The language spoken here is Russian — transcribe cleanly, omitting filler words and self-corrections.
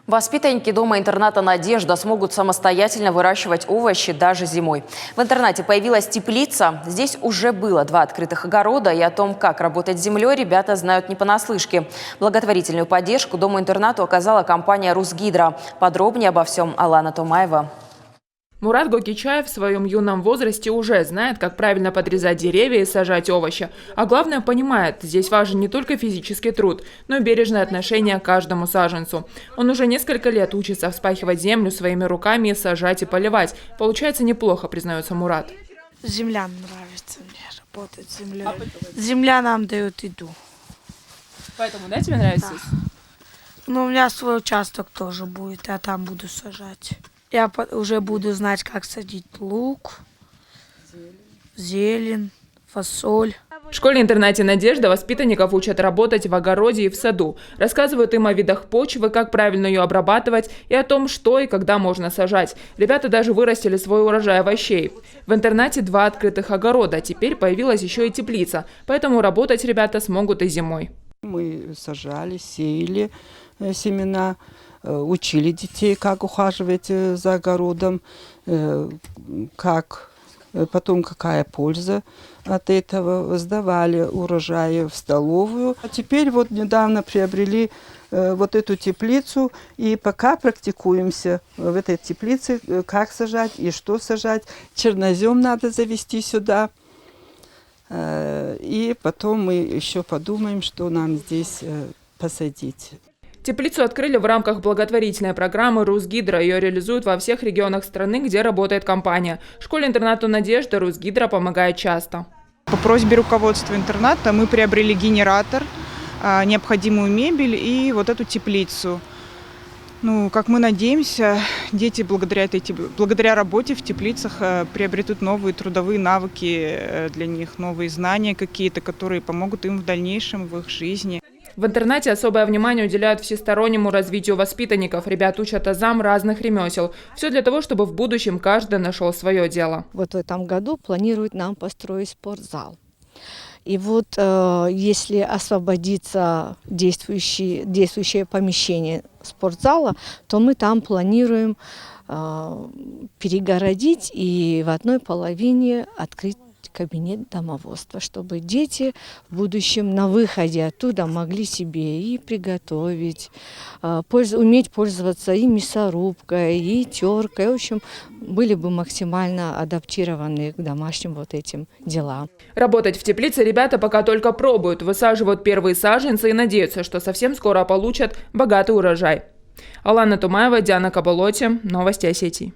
Воспитанники дома-интерната «Надежда» смогут самостоятельно выращивать овощи даже зимой. В интернате появилась теплица. Здесь уже было 2 открытых огорода. И о том, как работать с землей, ребята знают не понаслышке. Благотворительную поддержку дому-интернату оказала компания «Русгидро». Подробнее обо всем Алана Томаева. Мурат Гокичаев в своем юном возрасте уже знает, как правильно подрезать деревья и сажать овощи. А главное, понимает, здесь важен не только физический труд, но и бережное отношение к каждому саженцу. Он уже несколько лет учится вспахивать землю своими руками, и сажать и поливать. Получается неплохо, признается Мурат. Земля нравится мне, работать с землей. Земля нам дает еду. Поэтому, да, тебе нравится? Да. Но у меня свой участок тоже будет, я там буду сажать. Я уже буду знать, как садить лук, зелень, фасоль. В школе-интернате «Надежда» воспитанников учат работать в огороде и в саду. Рассказывают им о видах почвы, как правильно ее обрабатывать и о том, что и когда можно сажать. Ребята даже вырастили свой урожай овощей. В интернате 2 открытых огорода, теперь появилась еще и теплица, поэтому работать ребята смогут и зимой. Мы сажали, сеяли семена, учили детей, как ухаживать за огородом, потом какая польза от этого. Сдавали урожаи в столовую. А теперь вот недавно приобрели вот эту теплицу, и пока практикуемся в этой теплице, как сажать и что сажать. Чернозем надо завести сюда. И потом мы еще подумаем, что нам здесь посадить. Теплицу открыли в рамках благотворительной программы «Русгидро». Ее реализуют во всех регионах страны, где работает компания. Школе-интернату «Надежда» Русгидро помогает часто. По просьбе руководства интерната мы приобрели генератор, необходимую мебель и вот эту теплицу. Ну, как мы надеемся, дети благодаря работе в теплицах приобретут новые трудовые навыки для них, новые знания какие-то, которые помогут им в дальнейшем в их жизни. В интернате особое внимание уделяют всестороннему развитию воспитанников. Ребят учат азам разных ремесел. Все для того, чтобы в будущем каждый нашел свое дело. Вот в этом году планируют нам построить спортзал. И вот если освободится действующее помещение спортзала, то мы там планируем перегородить и в одной половине открыть кабинет домоводства, чтобы дети в будущем на выходе оттуда могли себе и приготовить, уметь пользоваться и мясорубкой, и теркой. В общем, были бы максимально адаптированы к домашним вот этим делам. Работать в теплице ребята пока только пробуют, высаживают первые саженцы и надеются, что совсем скоро получат богатый урожай. Алана Томаева, Диана Каболоти. Новости Осетии.